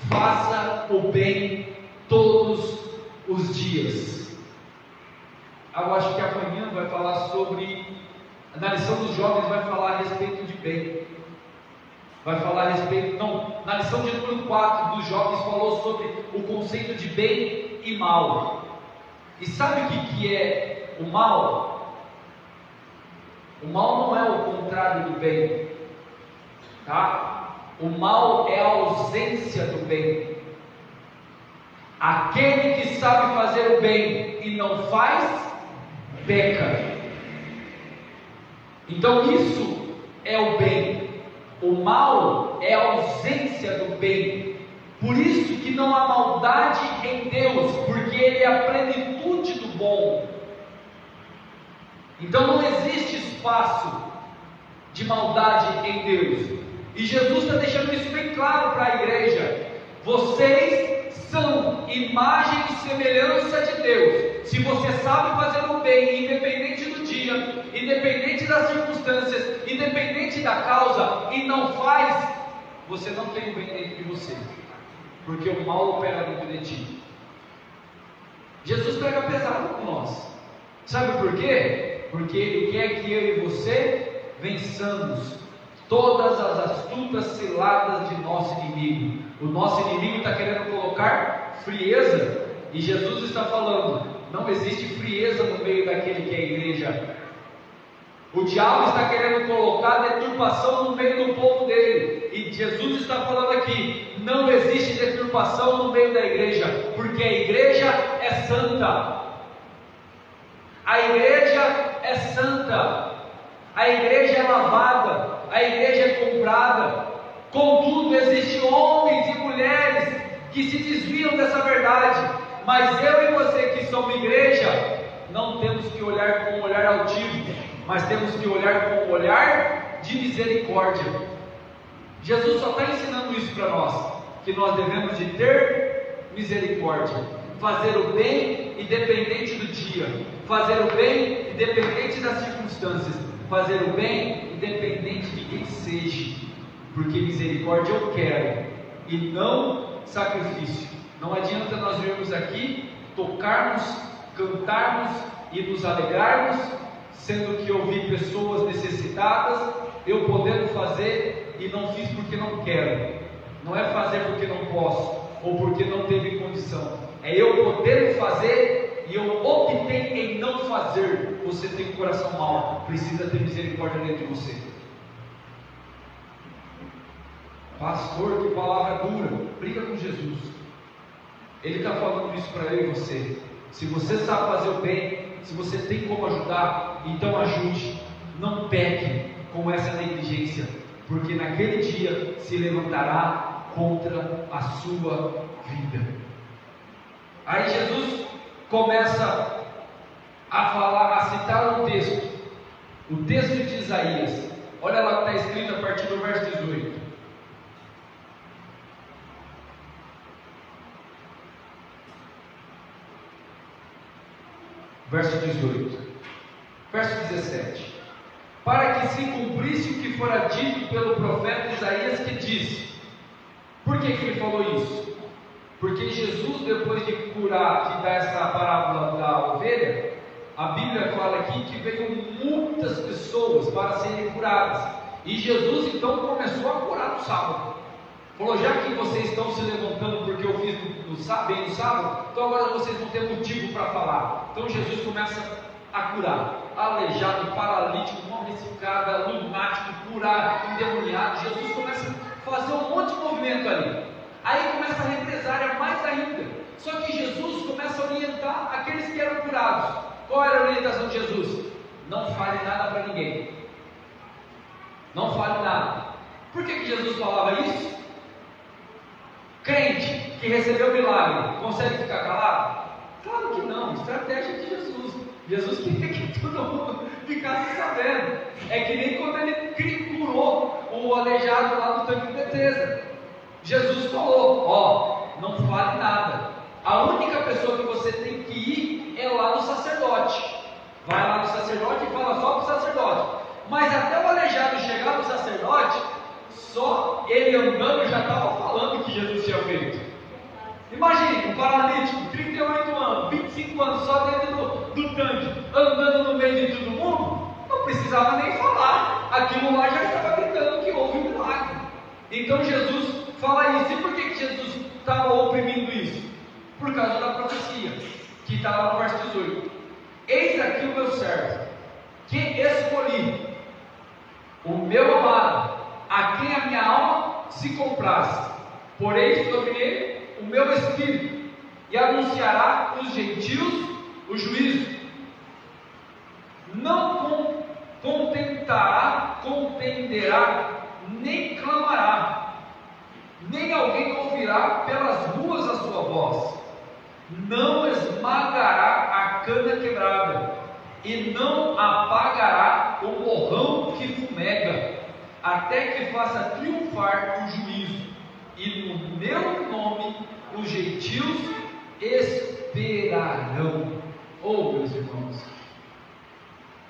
Faça o bem todos os dias. Eu acho que amanhã vai falar sobre, na lição dos jovens vai falar a respeito de bem. Vai falar a respeito, não, na lição de número 4 dos jovens falou sobre o conceito de bem e mal. E sabe o que é o mal? O mal não é o contrário do bem, tá? O mal é a ausência do bem. Aquele que sabe fazer o bem e não faz, peca. Então isso é o bem. O mal é a ausência do bem. Por isso que não há maldade em Deus, porque Ele é a plenitude do bom. Então não existe espaço de maldade em Deus. E Jesus está deixando isso bem claro para a igreja. Vocês são imagem e semelhança de Deus. Se você sabe fazer o bem, independente do dia, independente das circunstâncias, independente da causa, e não faz, você não tem o bem dentro de você, porque o mal opera dentro de ti. Jesus pega pesado com nós. Sabe por quê? Porque Ele quer que eu e você vençamos todas as astutas ciladas de nosso inimigo. O nosso inimigo está querendo colocar frieza, e Jesus está falando: não existe frieza no meio daquele que é a igreja. O diabo está querendo colocar deturpação no meio do povo dele, e Jesus está falando aqui: não existe deturpação no meio da igreja, porque a igreja é santa. A igreja é santa, a igreja é lavada, a igreja é comprada. Contudo, existem homens e mulheres que se desviam dessa verdade, mas eu e você que somos igreja, não temos que olhar com um olhar altivo, mas temos que olhar com um olhar de misericórdia. Jesus só está ensinando isso para nós, que nós devemos de ter misericórdia, fazer o bem independente do dia, fazer o bem independente das circunstâncias, fazer o bem independente de quem seja, porque misericórdia eu quero e não sacrifício. Não adianta nós virmos aqui, tocarmos, cantarmos e nos alegrarmos, sendo que eu vi pessoas necessitadas, eu podendo fazer e não fiz porque não quero. Não é fazer porque não posso ou porque não teve condição, é eu podendo fazer e eu optei em não fazer. Você tem um coração mau, precisa ter misericórdia dentro de você. Pastor, que palavra dura. Briga com Jesus. Ele está falando isso para eu e você. Se você sabe fazer o bem, se você tem como ajudar, então ajude. Não peque com essa negligência, porque naquele dia se levantará contra a sua vida. Aí Jesus começa a falar, a citar um texto, o texto de Isaías. Olha lá o que está escrito a partir do verso 18. Verso 18, verso 17: para que se cumprisse o que fora dito pelo profeta Isaías, que disse. Por que ele falou isso? Porque Jesus, depois de curar, de dar essa parábola da ovelha, a Bíblia fala aqui que veio muitas pessoas para serem curadas. E Jesus então começou a curar no sábado. Falou: já que vocês estão se levantando porque eu fiz bem no sábado, então agora vocês vão ter motivo para falar. Então Jesus começa a curar aleijado, paralítico, mão ressecada, lunático, curar, endemoniado. Jesus começa a fazer um monte de movimento ali. Aí começa a represária mais ainda. Só que Jesus começa a orientar aqueles que eram curados. Qual era a orientação de Jesus? Não fale nada para ninguém. Não fale nada. Por que Jesus falava isso? Crente que recebeu milagre consegue ficar calado? Claro que não. Estratégia de Jesus. Jesus queria que todo mundo ficasse sabendo. É que nem quando ele curou o aleijado lá no tanque de Betesda. Jesus falou: ó, não fale nada. A única pessoa que você tem que ir é lá no sacerdote. Vai lá no sacerdote e fala só para o sacerdote. Mas até o aleijado chegar no sacerdote, só ele andando já estava falando o que Jesus tinha feito. Imagine um paralítico, 38 anos, 25 anos, só dentro do tanque, andando no meio de todo mundo, não precisava nem falar. Aquilo lá já estava gritando que houve um milagre. Então Jesus fala isso. E por que Jesus estava oprimindo isso? Por causa da profecia que está lá no verso 18: eis aqui o meu servo, que escolhi, o meu amado, a quem a minha alma se comprasse. Porém sobre ele o meu espírito, e anunciará os gentios o juízo. Não contenderá, nem clamará, nem alguém ouvirá pelas ruas a sua voz. Não esmagará a cana quebrada, e não apagará o borrão que fumega, até que faça triunfar o juízo. E no meu nome os gentios esperarão. Oh, meus irmãos,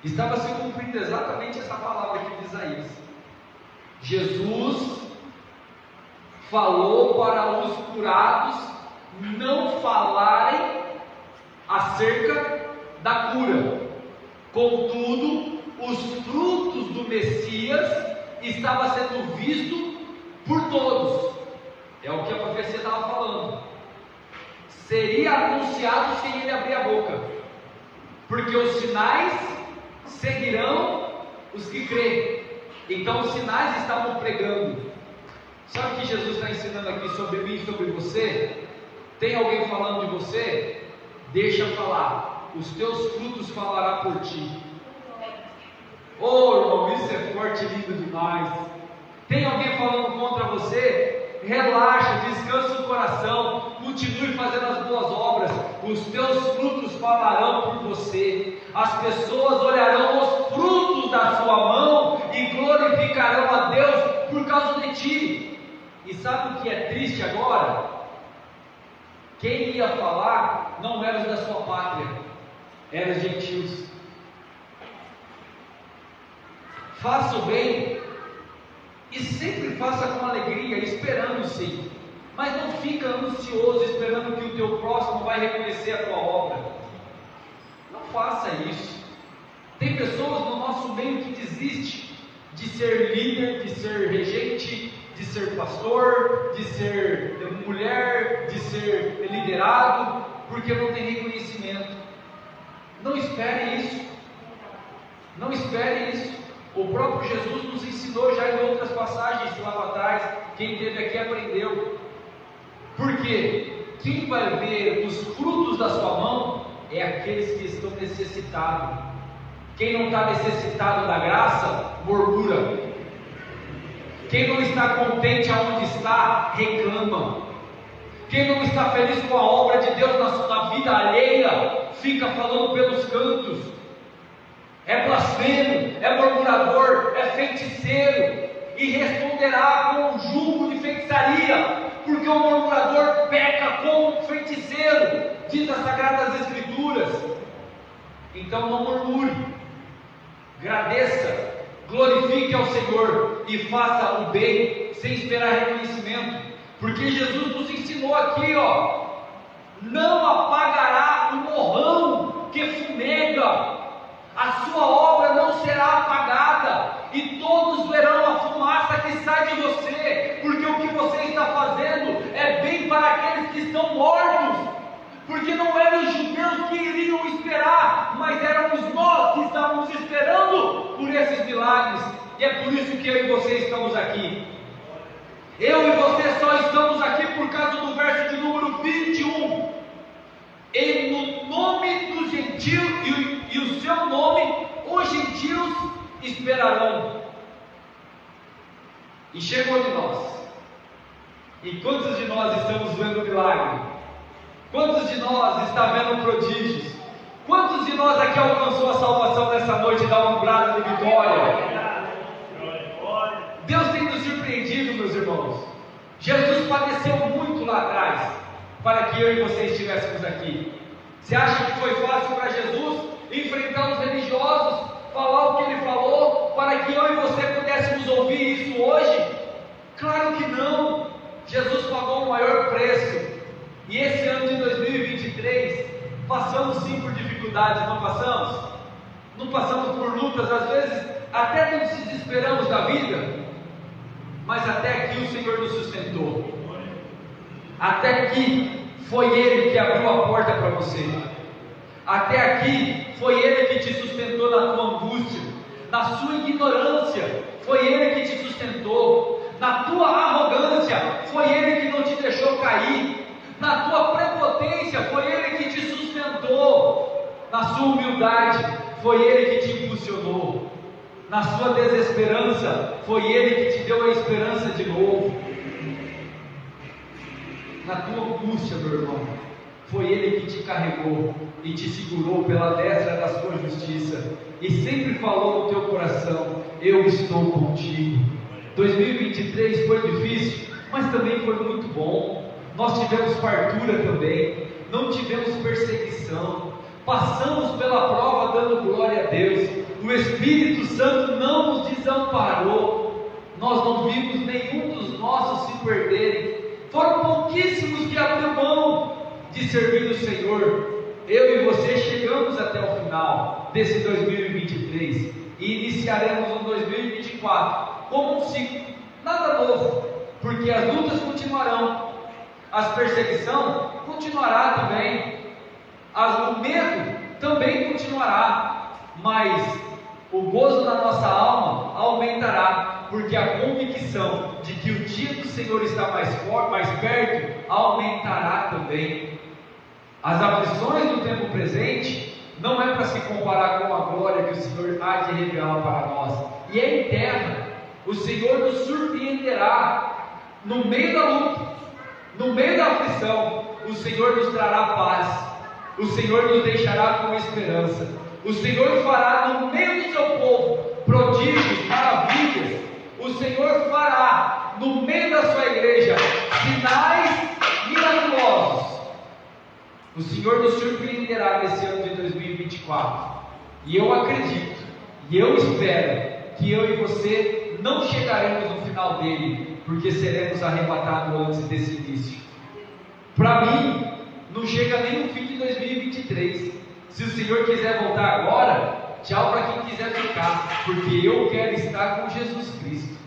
estava se cumprindo exatamente essa palavra aqui de Isaías. Jesus falou para os curados não falarem acerca da cura. Contudo, os frutos do Messias estavam sendo vistos por todos. É o que a profecia estava falando. Seria anunciado sem ele abrir a boca, porque os sinais seguirão os que creem. Então os sinais estavam pregando. Sabe o que Jesus está ensinando aqui sobre mim e sobre você? Tem alguém falando de você? Deixa falar. Os teus frutos falará por ti. Oh, irmão, isso é forte e lindo demais. Tem alguém falando contra você? Relaxa, descansa o coração, continue fazendo as boas obras. Os teus frutos falarão por você. As pessoas olharão os frutos da sua mão e glorificarão a Deus por causa de ti. E sabe o que é triste agora? Quem ia falar não era os da sua pátria, eram os gentios. Faça o bem e sempre faça com alegria, esperando sim, mas não fica ansioso esperando que o teu próximo vai reconhecer a tua obra. Não faça isso. Tem pessoas no nosso meio que desistem de ser líder, de ser regente, de ser pastor, de ser mulher, de ser liderado, porque não tem reconhecimento. Não espere isso. Não espere isso. O próprio Jesus nos ensinou já em outras passagens lá atrás. Quem esteve aqui aprendeu. Porque quem vai ver os frutos da sua mão é aqueles que estão necessitados. Quem não está necessitado da graça, murmura. Quem não está contente aonde está, reclama. Quem não está feliz com a obra de Deus na vida alheia, fica falando pelos cantos. É blasfemo, é murmurador, é feiticeiro, e responderá com um jugo de feitiçaria, porque o murmurador peca como um feiticeiro, diz as Sagradas Escrituras. Então não murmure, agradeça, glorifique ao Senhor e faça o bem sem esperar reconhecimento, porque Jesus nos ensinou aqui, ó, não apagará o morrão que fumega, a sua obra não será apagada, e todos verão a fumaça que sai de você, porque o que você está fazendo é bem para aqueles que estão mortos, porque não eram os judeus que iriam esperar, mas éramos nós que estávamos esperando por esses milagres, e é por isso que eu e você estamos aqui. Eu e você só estamos aqui por causa do verso de número 21. E no nome dos gentios e o seu nome, os gentios esperarão. E chegou de nós. E quantos de nós estamos vendo milagre? Quantos de nós está vendo prodígios? Quantos de nós aqui alcançou a salvação nessa noite da umbrada de vitória? Deus tem nos surpreendido, meus irmãos. Jesus padeceu muito lá atrás para que eu e você estivéssemos aqui. Você acha que foi fácil para Jesus enfrentar os religiosos, falar o que ele falou, para que eu e você pudéssemos ouvir isso hoje? Claro que não. Jesus pagou o maior preço. E esse ano de 2023, passamos sim por dificuldades, não passamos? Não passamos por lutas, às vezes até nos desesperamos da vida, mas até aqui o Senhor nos sustentou. Até aqui foi Ele que abriu a porta para você. Até aqui foi Ele que te sustentou na tua angústia, na sua ignorância, foi Ele que te sustentou, na tua arrogância, foi Ele que não te deixou cair, na tua prepotência, foi Ele que te sustentou, na sua humildade, foi Ele que te impulsionou, na sua desesperança, foi Ele que te deu a esperança de novo, na tua angústia, meu irmão, foi Ele que te carregou e te segurou pela destra da sua justiça, e sempre falou no teu coração: eu estou contigo. 2023 foi difícil, mas também foi muito bom. Nós tivemos fartura também, não tivemos perseguição, passamos pela prova dando glória a Deus, o Espírito Santo não nos desamparou, nós não vimos nenhum dos nossos se perderem, foram pouquíssimos que abriram mão de servir o Senhor. Eu e você chegamos até o final desse 2023 e iniciaremos um 2024 como um ciclo, nada novo, porque as lutas continuarão, as perseguições continuará também, o medo também continuará, mas o gozo na nossa alma aumentará, porque a convicção de que o dia do Senhor está mais forte, mais perto, aumentará também. As aflições do tempo presente não é para se comparar com a glória que o Senhor há de revelar para nós, e é eterna. O Senhor nos surpreenderá no meio da luta, no meio da aflição. O Senhor nos trará paz, o Senhor nos deixará com esperança, o Senhor fará no meio do seu povo prodígios, maravilhas, o Senhor fará no meio da sua igreja sinais miraculosos. O Senhor nos surpreenderá nesse ano de 2024, e eu acredito, e eu espero que eu e você não chegaremos no final dele, porque seremos arrebatados antes desse início. Para mim, não chega nem no fim de 2023. Se o Senhor quiser voltar agora, tchau para quem quiser ficar, porque eu quero estar com Jesus Cristo.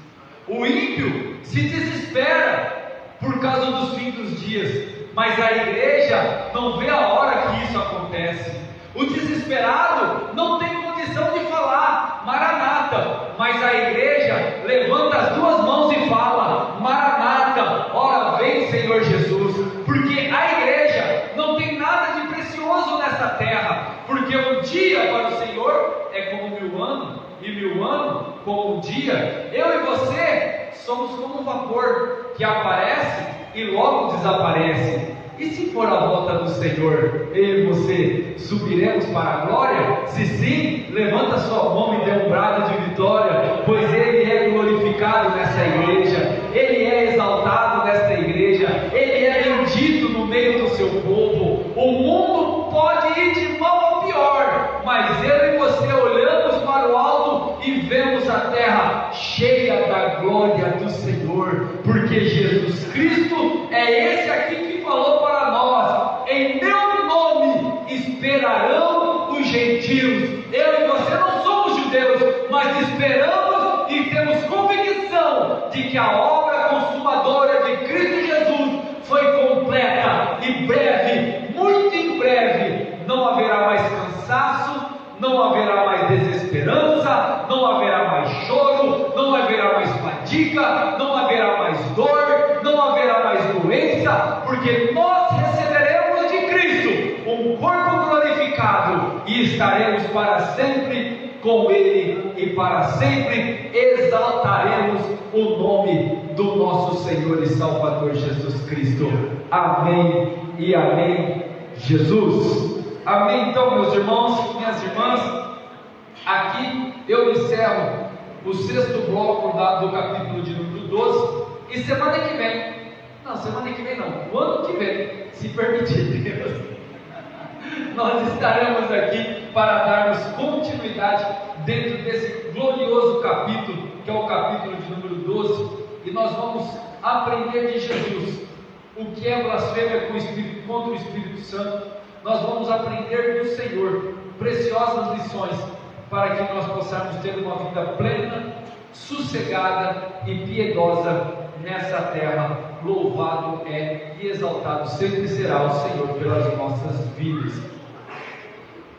O ímpio se desespera por causa dos fins dos dias, mas a igreja não vê a hora que isso acontece. O desesperado não tem condição de falar Maranata, mas a igreja levanta as duas mãos e fala Maranata, ora vem Senhor Jesus, porque a igreja não tem nada de precioso nessa terra, porque um dia para o Senhor é como 1000 anos, e 1000 anos como um dia. Eu e você somos como um vapor que aparece e logo desaparece. E se for a volta do Senhor, eu e você subiremos para a glória? Se sim, levanta sua mão e dê um brado de vitória, pois Ele é glorificado nessa igreja, Ele é exaltado nessa igreja, Ele é bendito no meio do seu povo. O mundo pode ir de mal a pior, mas eu e você olhamos para o alto e vemos a terra cheia da glória do Senhor, porque Jesus Cristo é esse aqui que falou para nós: em meu nome esperarão os gentios. Eu e você não somos judeus, mas esperamos e temos convicção de que a obra consumadora de Cristo Jesus foi completa, e breve, muito em breve, não haverá mais cansaço, não haverá mais desesperança, não haverá mais choro, não haverá mais fadiga, não haverá mais dor, não haverá mais doença, porque nós receberemos de Cristo um corpo glorificado e estaremos para sempre com Ele, e para sempre exaltaremos o nome do nosso Senhor e Salvador Jesus Cristo. Amém e amém, Jesus. Amém. Então, meus irmãos, minhas irmãs, aqui eu encerro o 6º bloco do capítulo de número 12, e semana que vem, o ano que vem, se permitir Deus, nós estaremos aqui para darmos continuidade dentro desse glorioso capítulo, que é o capítulo de número 12, e nós vamos aprender de Jesus o que é blasfêmia contra o Espírito Santo. Nós vamos aprender do Senhor preciosas lições para que nós possamos ter uma vida plena, sossegada e piedosa nessa terra. Louvado é e exaltado sempre será o Senhor pelas nossas vidas.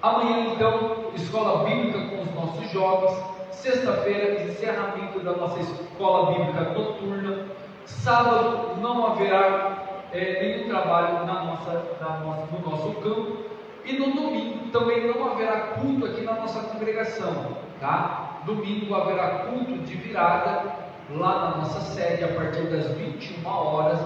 Amanhã, então, escola bíblica com os nossos jovens. Sexta-feira, encerramento da nossa escola bíblica noturna. Sábado não haverá nenhum trabalho no nosso campo. E no domingo também não haverá culto aqui na nossa congregação, tá? Domingo haverá culto de virada lá na nossa sede a partir das 21 horas.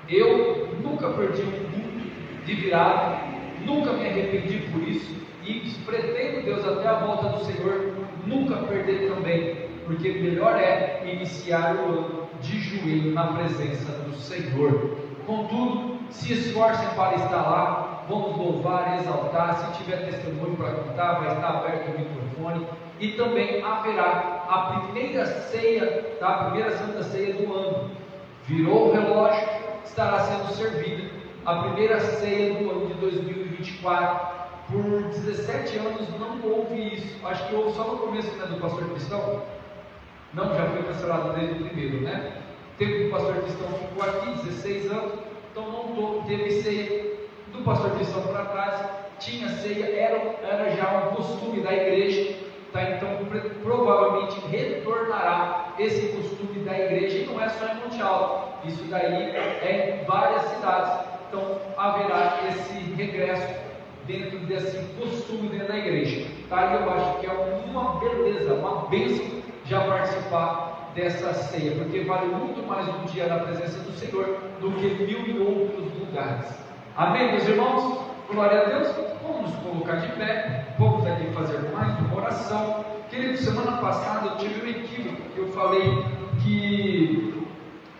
Eu nunca perdi um culto de virada, nunca me arrependi por isso, e pretendo, Deus, até a volta do Senhor, nunca perder também, porque melhor é iniciar o ano de joelho na presença do Senhor. Contudo, se esforcem para estar lá, vamos louvar, exaltar. Se tiver testemunho para contar, vai estar aberto o microfone, e também haverá a primeira ceia, tá? A primeira Santa Ceia do ano. Virou o relógio, estará sendo servida a primeira ceia do ano de 2024. Por 17 anos não houve isso. Acho que houve só no começo, né, do pastor Cristão. Não, já foi cancelado desde o primeiro, né? Teve o pastor Cristão ficou aqui 16 anos, então não teve ceia. Do pastor Cristão para trás tinha ceia, era já um costume da igreja, tá? Então provavelmente retornará esse costume da igreja, e não é só em Monte Alto, isso daí é em várias cidades. Então haverá esse regresso dentro desse costume dentro da igreja, tá? E eu acho que é uma beleza, uma bênção já participar dessa ceia, porque vale muito mais um dia na presença do Senhor do que 1000 outros lugares. Amém, meus irmãos? Glória a Deus. Vamos nos colocar de pé, vamos aqui fazer mais uma oração. Querido, semana passada eu tive um equívoco, que eu falei que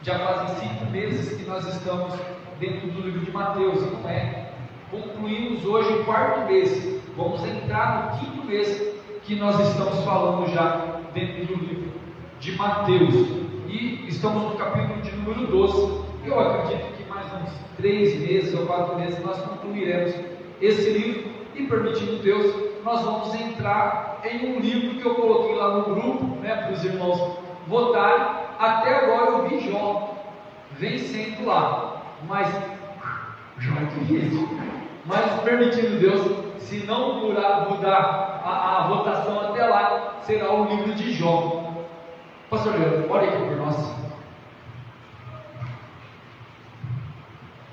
já fazem 5 meses que nós estamos dentro do livro de Mateus, e não é. Concluímos hoje o 4º mês, vamos entrar no 5º mês que nós estamos falando já dentro do livro de Mateus, e estamos no capítulo de número 12. Eu acredito que mais uns 3 meses ou 4 meses nós concluiremos esse livro, e permitindo Deus, nós vamos entrar em um livro que eu coloquei lá no grupo, né, para os irmãos votarem. Até agora eu vi Jó vencendo lá, mas Jó é difícil. Mas permitindo Deus, se não mudar a votação até lá, será o livro de Jó. Pastor Leandro, ore aqui por nós.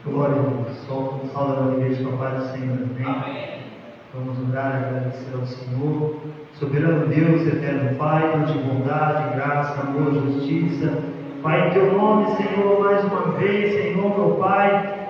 Glória a Deus. Salve a igreja com a paz do Senhor. Amém. Vamos orar e agradecer ao Senhor. Soberano Deus, eterno Pai, Deus de bondade, graça, amor, justiça. Pai, em teu nome, Senhor, mais uma vez, Senhor, meu Pai.